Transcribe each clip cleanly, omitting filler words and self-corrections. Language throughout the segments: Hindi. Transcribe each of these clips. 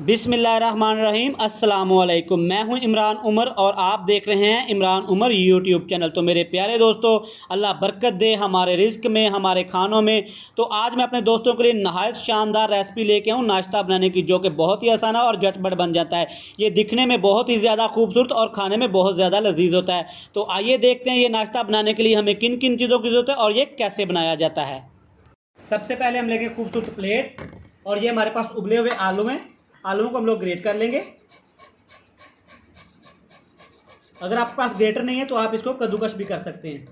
बिस्मिल्लाहिर्रहमानिर्रहीम अस्सलामुअलैकुम। मैं हूं इमरान उमर और आप देख रहे हैं इमरान उमर यूट्यूब चैनल। तो मेरे प्यारे दोस्तों, अल्लाह बरकत दे हमारे रिस्क में, हमारे खानों में। तो आज मैं अपने दोस्तों के लिए नहायत शानदार रेसिपी लेके आऊँ नाश्ता बनाने की, जो कि बहुत ही आसान है और झटपट बन जाता है। ये दिखने में बहुत ही ज़्यादा खूबसूरत और खाने में बहुत ज़्यादा लजीज होता है। तो आइए देखते हैं ये नाश्ता बनाने के लिए हमें किन किन चीज़ों की ज़रूरत है और ये कैसे बनाया जाता है। सबसे पहले हम लेंगे खूबसूरत प्लेट और ये हमारे पास उबले हुए आलू हैं। आलूओं को हम लोग ग्रेट कर लेंगे। अगर आपके पास ग्रेटर नहीं है तो आप इसको कद्दूकस भी कर सकते हैं।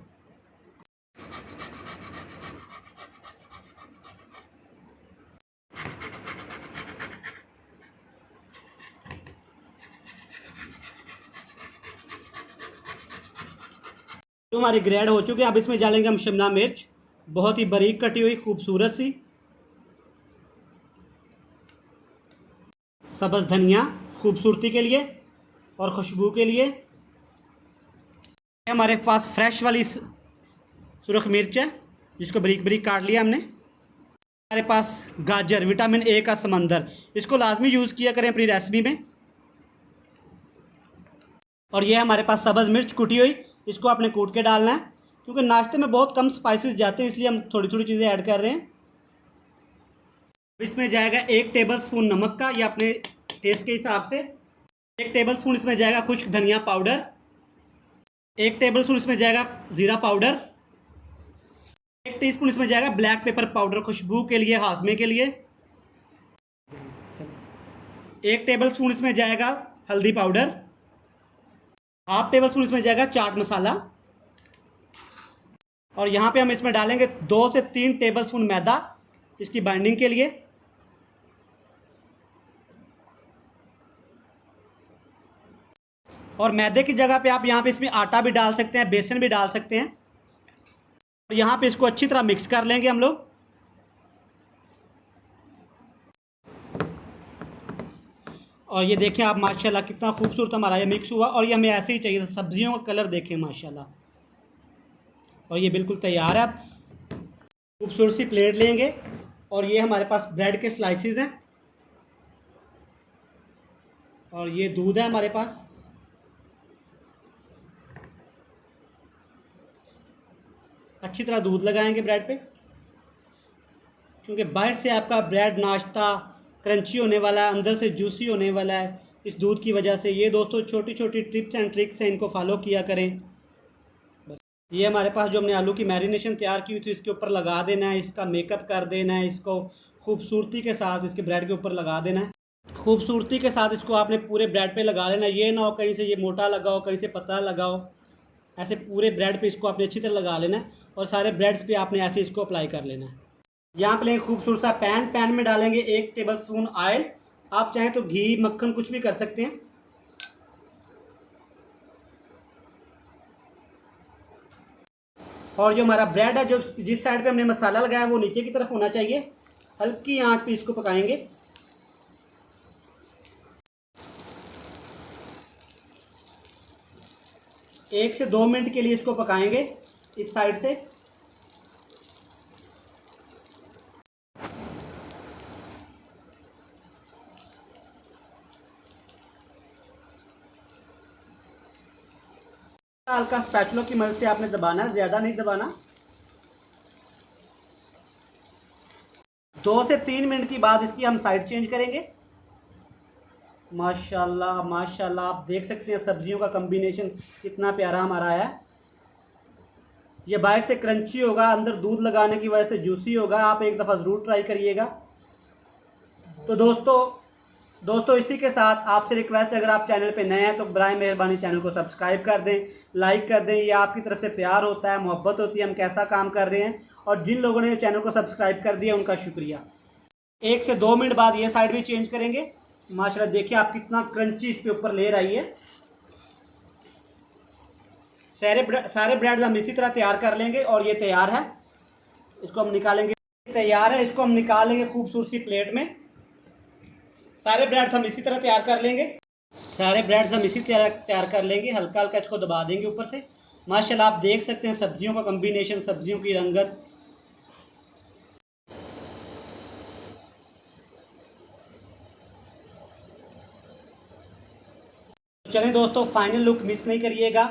तो हमारी ग्रेड हो चुकी है। अब इसमें डालेंगे हम शिमला मिर्च, बहुत ही बारीक कटी हुई खूबसूरत सी। सब्ज़ धनिया खूबसूरती के लिए और खुशबू के लिए। हमारे पास फ्रेश वाली सुरख मिर्च है, जिसको बारीक बारीक काट लिया हमने। हमारे पास गाजर, विटामिन ए का समंदर, इसको लाजमी यूज़ किया करें अपनी रेसिपी में। और ये हमारे पास सब्ज़ मिर्च कुटी हुई, इसको आपने कूट के डालना है, क्योंकि नाश्ते में बहुत कम स्पाइसेस जाते हैं, इसलिए हम थोड़ी थोड़ी चीज़ें ऐड कर रहे हैं। इसमें जाएगा 1 टेबल स्पून नमक का, या अपने टेस्ट के हिसाब से। 1 टेबल स्पून इसमें जाएगा खुश्क धनिया पाउडर। 1 टेबल स्पून इसमें जाएगा ज़ीरा पाउडर। 1 टीस्पून इसमें जाएगा ब्लैक पेपर पाउडर, खुशबू के लिए, हाजमे के लिए। 1 टेबल स्पून इसमें जाएगा हल्दी पाउडर। हाफ टेबल स्पून इसमें जाएगा चाट मसाला। और यहाँ पे हम इसमें डालेंगे 2 से 3 टेबल स्पून मैदा, इसकी बाइंडिंग के लिए। और मैदे की जगह पे आप यहाँ पे इसमें आटा भी डाल सकते हैं, बेसन भी डाल सकते हैं। और यहाँ पे इसको अच्छी तरह मिक्स कर लेंगे हम लोग। और ये देखें आप, माशाल्लाह कितना खूबसूरत हमारा ये मिक्स हुआ। और ये हमें ऐसे ही चाहिए, सब्जियों का कलर देखें माशाल्लाह। और ये बिल्कुल तैयार है। आप खूबसूरत सी प्लेट लेंगे और ये हमारे पास ब्रेड के स्लाइसेस हैं और ये दूध है हमारे पास। अच्छी तरह दूध लगाएंगे ब्रेड पे, क्योंकि बाहर से आपका ब्रेड नाश्ता क्रंची होने वाला है, अंदर से जूसी होने वाला है इस दूध की वजह से। ये दोस्तों छोटी छोटी टिप्स एंड ट्रिक्स हैं, इनको फॉलो किया करें। बस ये हमारे पास जो हमने आलू की मैरिनेशन तैयार की हुई थी, इसके ऊपर लगा देना है, इसका मेकअप कर देना है, इसको खूबसूरती के साथ इसके ब्रेड के ऊपर लगा देना है। खूबसूरती के साथ इसको आपने पूरे ब्रेड पे लगा लेना। ये ना हो कहीं से ये मोटा लगा हो, कहीं से पतला लगा हो, ऐसे पूरे ब्रेड पे इसको आपने अच्छी तरह लगा लेना है। और सारे ब्रेड्स पे आपने ऐसे इसको अप्लाई कर लेना है। यहाँ पे लेंगे खूबसूरत सा पैन में डालेंगे 1 टेबल स्पून ऑयल। आप चाहें तो घी मक्खन कुछ भी कर सकते हैं। और जो हमारा ब्रेड है, जो जिस साइड पे हमने मसाला लगाया वो नीचे की तरफ होना चाहिए। हल्की आंच पे इसको पकाएंगे। एक से 2 मिनट के लिए इसको पकाएंगे इस साइड से। हल्का स्पैचुला की मदद से आपने दबाना है, ज़्यादा नहीं दबाना। 2 से 3 मिनट की बाद इसकी हम साइड चेंज करेंगे। माशाल्लाह माशाल्लाह, आप देख सकते हैं सब्जियों का कॉम्बिनेशन कितना प्यारा हमारा आया है। ये बाहर से क्रंची होगा, अंदर दूध लगाने की वजह से जूसी होगा। आप एक दफ़ा ज़रूर ट्राई करिएगा। तो दोस्तों इसी के साथ आपसे रिक्वेस्ट, अगर आप चैनल पे नए हैं तो बराए मेहरबानी चैनल को सब्सक्राइब कर दें, लाइक कर दें। ये आपकी तरफ से प्यार होता है, मोहब्बत होती है हम कैसा काम कर रहे हैं। और जिन लोगों ने चैनल को सब्सक्राइब कर दिया उनका शुक्रिया। 1 से 2 मिनट बाद ये साइड भी चेंज करेंगे। माशाल्लाह देखिए आप, कितना क्रंची इस पे ऊपर लेयर आई है। सारे ब्रेड हम इसी तरह तैयार कर लेंगे। और ये तैयार है, इसको हम निकालेंगे। तैयार है, इसको हम निकाल लेंगे खूबसूरत सी प्लेट में। सारे ब्रेड्स हम इसी तरह तैयार कर लेंगे। हल्का हल्का इसको दबा देंगे ऊपर से। माशाल्लाह आप देख सकते हैं सब्जियों का कॉम्बिनेशन, सब्जियों की रंगत। चलें दोस्तों, फाइनल लुक मिस नहीं करिएगा।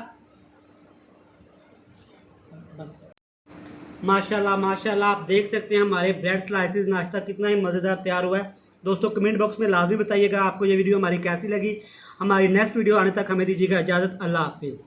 माशाल्लाह माशाल्लाह, आप देख सकते हैं हमारे ब्रेड स्लाइसेस नाश्ता कितना ही मज़ेदार तैयार हुआ है। दोस्तों कमेंट बॉक्स में लाजमी बताइएगा आपको ये वीडियो हमारी कैसी लगी। हमारी नेक्स्ट वीडियो आने तक हमें दीजिएगा इजाज़त। अल्लाह हाफिज़।